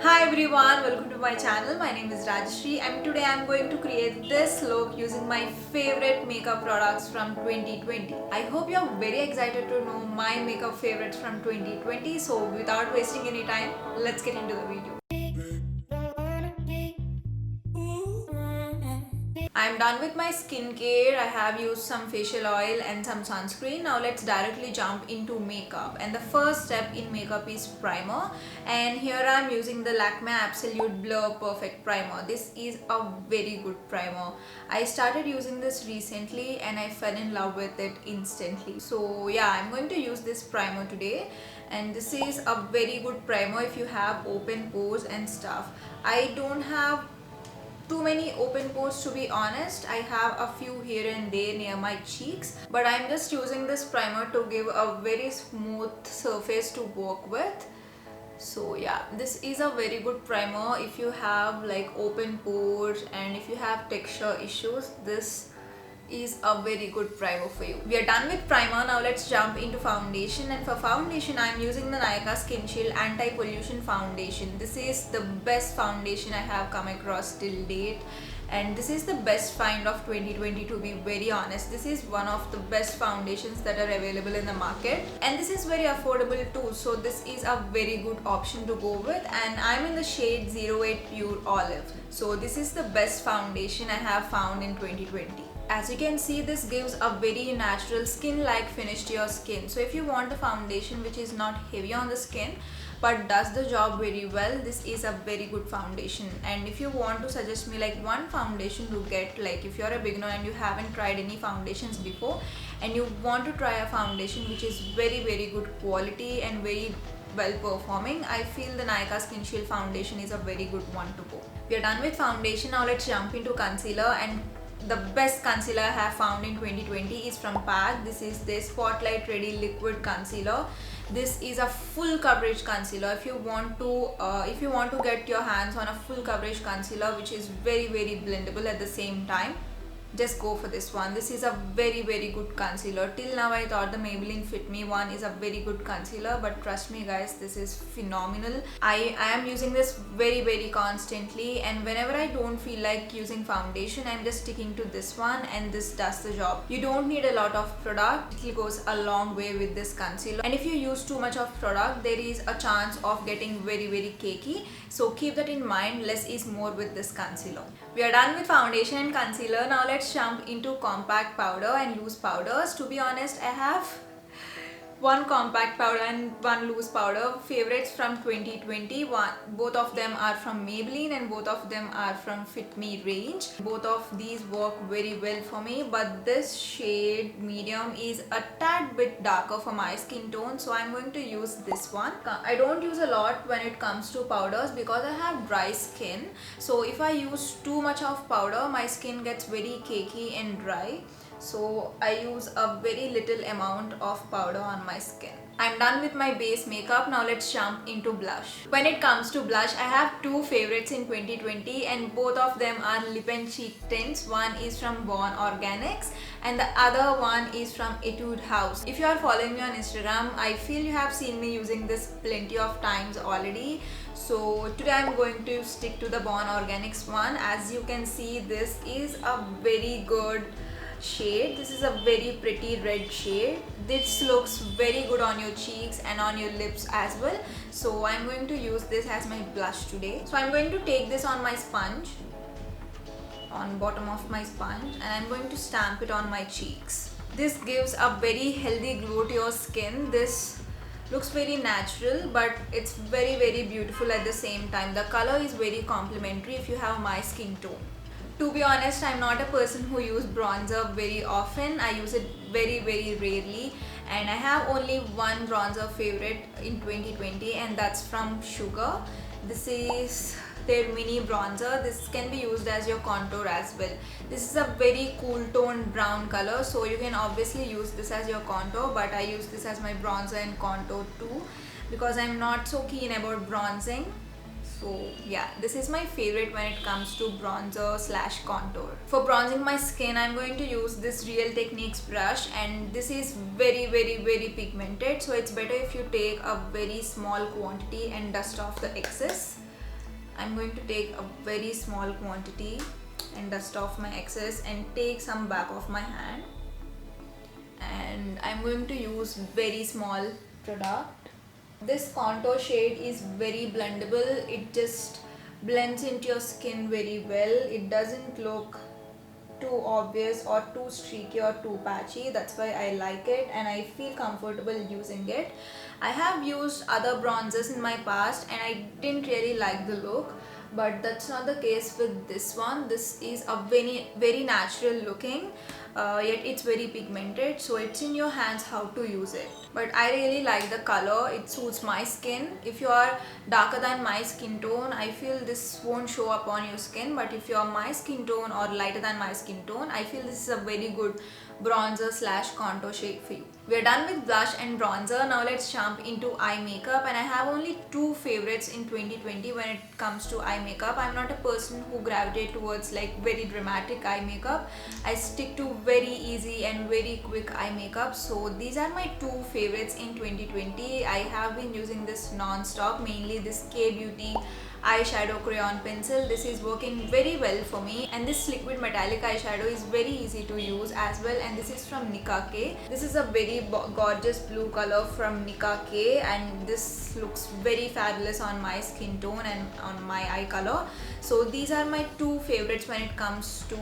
Hi everyone, welcome to my channel. My name is Rajshri and today I'm going to create this look using my favorite makeup products from 2020. I hope you're very excited to know my makeup favorites from 2020. So without wasting any time, let's get into the video. I'm done with my skincare. I have used some facial oil and some sunscreen. Now let's directly jump into makeup. And the first step in makeup is primer. And here I'm using the Lakme Absolute Blur Perfect Primer. This is a very good primer. I started using this recently and I fell in love with it instantly. So yeah, I'm going to use this primer today. And this is a very good primer if you have open pores and stuff. I don't have too many open pores, to be honest. I have a few here and there near my cheeks, but I'm just using this primer to give a very smooth surface to work with. So yeah, this is a very good primer if you have like open pores and if you have texture issues. This is a very good primer for you. We are done with primer. Now let's jump into foundation. And for foundation, I'm using the Nykaa Skin Shield Anti-Pollution Foundation. This is the best foundation I have come across till date, and this is the best find of 2020, to be very honest. This is one of the best foundations that are available in the market, and this is very affordable too, so this is a very good option to go with. And I'm in the shade 08 Pure Olive, so this is the best foundation I have found in 2020. As you can see, this gives a very natural skin-like finish to your skin. So if you want a foundation which is not heavy on the skin but does the job very well, this is a very good foundation. And if you want to suggest me like one foundation to get, like if you're a beginner and you haven't tried any foundations before and you want to try a foundation which is very good quality and very well performing, I feel the Nykaa Skin Shield foundation is a very good one to go. We are done with foundation. Now let's jump into concealer. And the best concealer I have found in 2020 is from PAC. This is the Spotlight Ready Liquid Concealer. This is a full coverage concealer. If you want to get your hands on a full coverage concealer which is very blendable at the same time, just go for this one. This is a very good concealer. Till now I thought the Maybelline Fit Me one is a very good concealer, but trust me guys, this is phenomenal. I am using this very constantly, and whenever I don't feel like using foundation, I'm just sticking to this one and this does the job. You don't need a lot of product. It goes a long way with this concealer, and if you use too much of product, there is a chance of getting very cakey, so keep that in mind. Less is more with this concealer. We are done with foundation and concealer. Now let's jump into compact powder and loose powders. To be honest, I have one compact powder and one loose powder favorites from 2020. Both of them are from Maybelline and both of them are from Fit Me range. Both of these work very well for me, but this shade medium is a tad bit darker for my skin tone, so I'm going to use this one. I don't use a lot when it comes to powders because I have dry skin, so if I use too much of powder, my skin gets very cakey and dry. So I use a very little amount of powder on my skin. I'm done with my base makeup. Now let's jump into blush. When it comes to blush, I have two favorites in 2020 and both of them are lip and cheek tints. One is from Born Organics and the other one is from Etude House. If you are following me on Instagram, I feel you have seen me using this plenty of times already. So today I'm going to stick to the Born Organics one. As you can see, this is a very good shade. This is a very pretty red shade. This looks very good on your cheeks and on your lips as well. So I'm going to use this as my blush today. So I'm going to take this on my sponge, on bottom of my sponge, and I'm going to stamp it on my cheeks. This gives a very healthy glow to your skin. This looks very natural, but it's very beautiful at the same time. The color is very complimentary if you have my skin tone. To be honest, I'm not a person who uses bronzer very often. I use it very rarely, and I have only one bronzer favorite in 2020 and that's from Sugar. This is their mini bronzer. This can be used as your contour as well. This is a very cool toned brown color, so you can obviously use this as your contour, but I use this as my bronzer and contour too because I'm not so keen about bronzing. So yeah, this is my favorite when it comes to bronzer slash contour. For bronzing my skin, I'm going to use this Real Techniques brush, and this is very pigmented, so it's better if you take a very small quantity and dust off the excess. I'm going to take a very small quantity and dust off my excess and take some back of my hand, and I'm going to use very small product. This contour shade is very blendable. It just blends into your skin very well. It doesn't look too obvious or too streaky or too patchy. That's why I like it and I feel comfortable using it. I have used other bronzers in my past and I didn't really like the look, but that's not the case with this one. This is a very natural looking, yet it's very pigmented, so it's in your hands how to use it. But I really like the color. It suits my skin. If you are darker than my skin tone, I feel this won't show up on your skin, but if you are my skin tone or lighter than my skin tone, I feel this is a very good bronzer slash contour shade for you. We're done with blush and bronzer. Now let's jump into eye makeup, and I have only two favorites in 2020 when it comes to eye makeup. I'm not a person who gravitates towards like very dramatic eye makeup. I stick to very easy and very quick eye makeup. So these are my two favorites in 2020. I have been using this non-stop, mainly this K-Beauty eyeshadow crayon pencil. This is working very well for me, and this liquid metallic eyeshadow is very easy to use as well, and this is from Nicka K. This is a very gorgeous blue color from Nicka K, and this looks very fabulous on my skin tone and on my eye color. So these are my two favorites when it comes to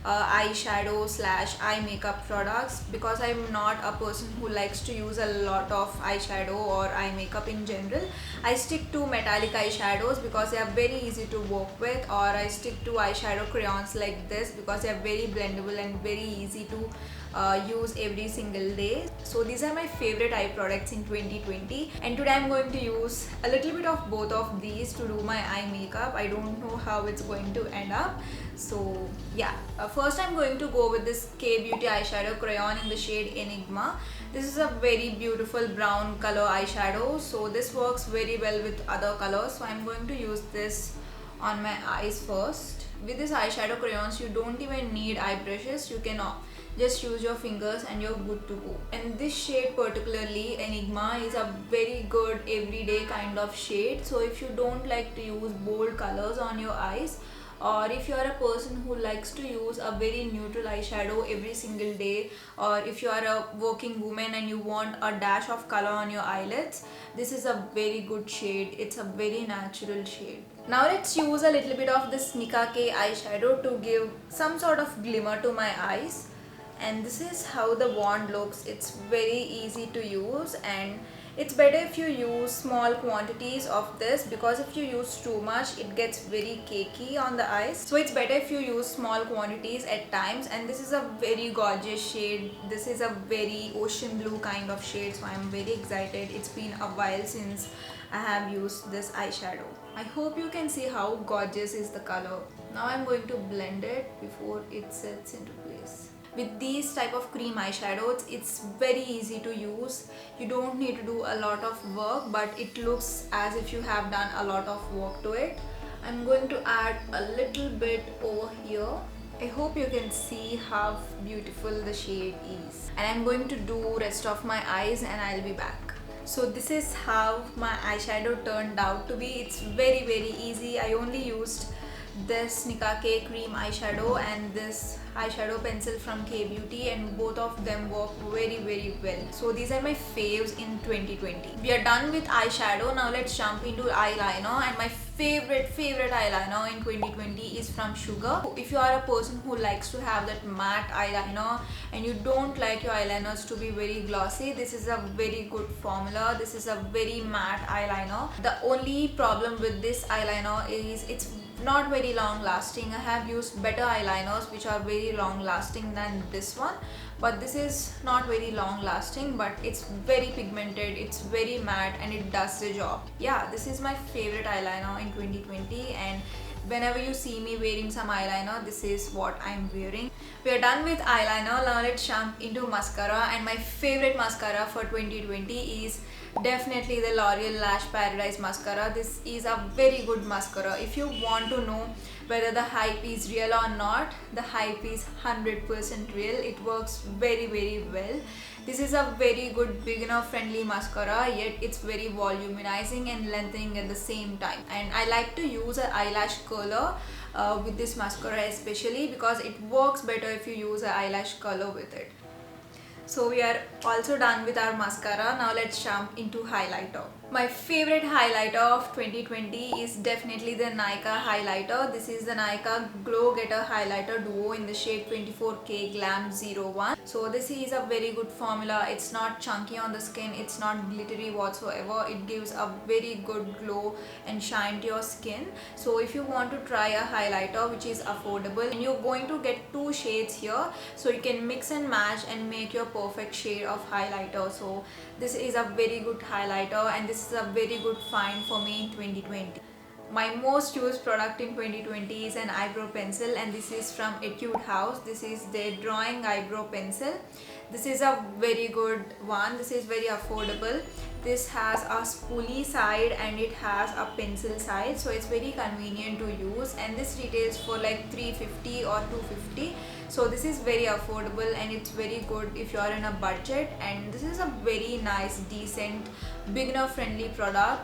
eyeshadow slash eye makeup products, because I'm not a person who likes to use a lot of eyeshadow or eye makeup in general. I stick to metallic eyeshadows because they are very easy to work with, or I stick to eyeshadow crayons like this because they are very blendable and very easy to use every single day. So these are my favorite eye products in 2020, and today I'm going to use a little bit of both of these to do my eye makeup. I don't know how it's going to end up. So yeah, first I'm going to go with this K-Beauty eyeshadow crayon in the shade Enigma. This is a very beautiful brown color eyeshadow, so this works very well with other colors. So I'm going to use this on my eyes first. With this eyeshadow crayons, you don't even need eye brushes. You can just use your fingers and you're good to go. And this shade particularly, Enigma, is a very good everyday kind of shade. So if you don't like to use bold colors on your eyes, or if you are a person who likes to use a very neutral eyeshadow every single day, or if you are a working woman and you want a dash of color on your eyelids, this is a very good shade. It's a very natural shade. Now let's use a little bit of this Nicka K eyeshadow to give some sort of glimmer to my eyes. And this is how the wand looks. It's very easy to use, and it's better if you use small quantities of this, because if you use too much it gets very cakey on the eyes. So it's better if you use small quantities at times. And this is a very gorgeous shade. This is a very ocean blue kind of shade, so I'm very excited. It's been a while since I have used this eyeshadow. I hope you can see how gorgeous is the color. Now I'm going to blend it before it sets into place. With these type of cream eyeshadows, it's very easy to use. You don't need to do a lot of work, but it looks as if you have done a lot of work to it. I'm going to add a little bit over here. I hope you can see how beautiful the shade is. And I'm going to do rest of my eyes and I'll be back. So this is how my eyeshadow turned out to be. It's very easy. I only used this Nicka K cream eyeshadow and this eyeshadow pencil from K-Beauty, and both of them work very well. So these are my faves in 2020. We are done with eyeshadow. Now let's jump into eyeliner, and my favorite eyeliner in 2020 is from Sugar. If you are a person who likes to have that matte eyeliner and you don't like your eyeliners to be very glossy, this is a very good formula. This is a very matte eyeliner. The only problem with this eyeliner is it's not very long lasting. I have used better eyeliners which are very long lasting than this one, but this is not very long lasting, but it's very pigmented, it's very matte, and it does the job. Yeah, this is my favorite eyeliner in 2020, and whenever you see me wearing some eyeliner, this is what I'm wearing. We are done with eyeliner. Now let's jump into mascara, and my favorite mascara for 2020 is definitely the L'Oreal Lash Paradise mascara. This is a very good mascara. If you want to know whether the hype is real or not. The hype is 100% real. It works very well. This is a very good beginner friendly mascara, yet it's very volumizing and lengthening at the same time. And I like to use an eyelash curler with this mascara, especially because it works better if you use an eyelash curler with it. So we are also done with our mascara. Now let's jump into highlighter. My favorite highlighter of 2020 is definitely the Nykaa highlighter. This is the Nykaa Glow Getter Highlighter Duo in the shade 24K Glam 01. So this is a very good formula. It's not chunky on the skin. It's not glittery whatsoever. It gives a very good glow and shine to your skin. So if you want to try a highlighter which is affordable, and you're going to get two shades here, so you can mix and match and make your perfect shade of highlighter. So this is a very good highlighter, and this is a very good find for me in 2020. My most used product in 2020 is an eyebrow pencil, and this is from Etude House. This is their drawing eyebrow pencil. This is a very good one. This is very affordable. This has a spoolie side and it has a pencil side, so it's very convenient to use, and this retails for like 350 or 250. So this is very affordable and it's very good if you are in a budget, and this is a very nice, decent, beginner friendly product.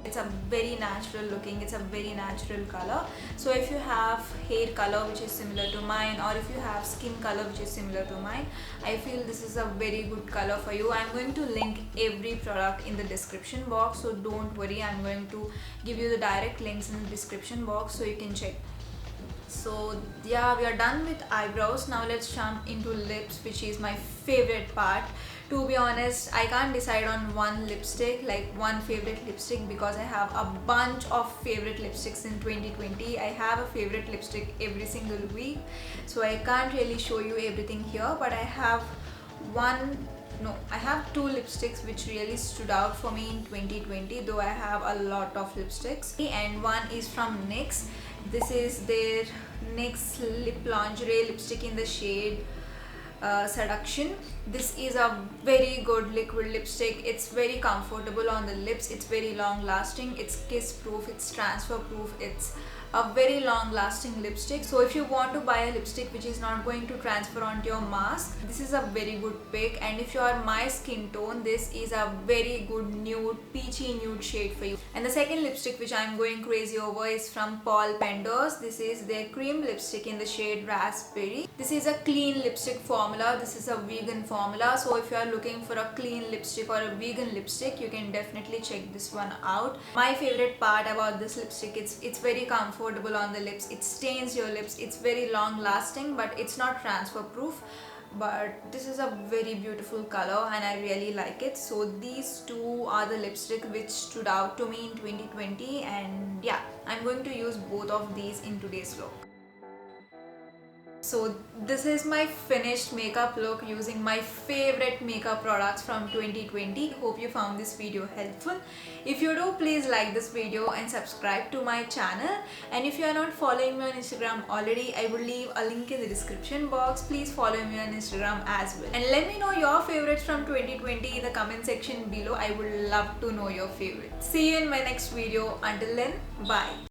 It's a very natural looking, it's a very natural color. So if you have hair color which is similar to mine, or if you have skin color which is similar to mine, I feel this is a very good color for you. I'm going to link every product in the description box, so don't worry, I'm going to give you the direct links in the description box so you can check. So yeah, we are done with eyebrows. Now let's jump into lips, which is my favorite part. To be honest, I can't decide on one lipstick, like one favorite lipstick, because I have a bunch of favorite lipsticks in 2020. I have a favorite lipstick every single week, so I can't really show you everything here, but I have two lipsticks which really stood out for me in 2020, though I have a lot of lipsticks. And one is from NYX. This is their NYX Lip Lingerie lipstick in the shade Seduction. This is a very good liquid lipstick. It's very comfortable on the lips. It's very long lasting. It's kiss proof. It's transfer proof. It's a very long lasting lipstick. So if you want to buy a lipstick which is not going to transfer onto your mask, this is a very good pick. And if you are my skin tone, this is a very good nude, peachy nude shade for you. And the second lipstick which I'm going crazy over is from Paul Penders. This is their cream lipstick in the shade Raspberry. This is a clean lipstick formula. This is a vegan formula, so if you are looking for a clean lipstick or a vegan lipstick, you can definitely check this one out. My favorite part about this lipstick, it's very comfortable on the lips. It stains your lips. It's very long lasting, but it's not transfer proof. But this is a very beautiful color and I really like it. So these two are the lipstick which stood out to me in 2020, and yeah, I'm going to use both of these in today's vlog. So this is my finished makeup look using my favorite makeup products from 2020. Hope you found this video helpful. If you do, please like this video and subscribe to my channel. And if you are not following me on Instagram already, I will leave a link in the description box. Please follow me on Instagram as well. And let me know your favorites from 2020 in the comment section below. I would love to know your favorites. See you in my next video. Until then, bye.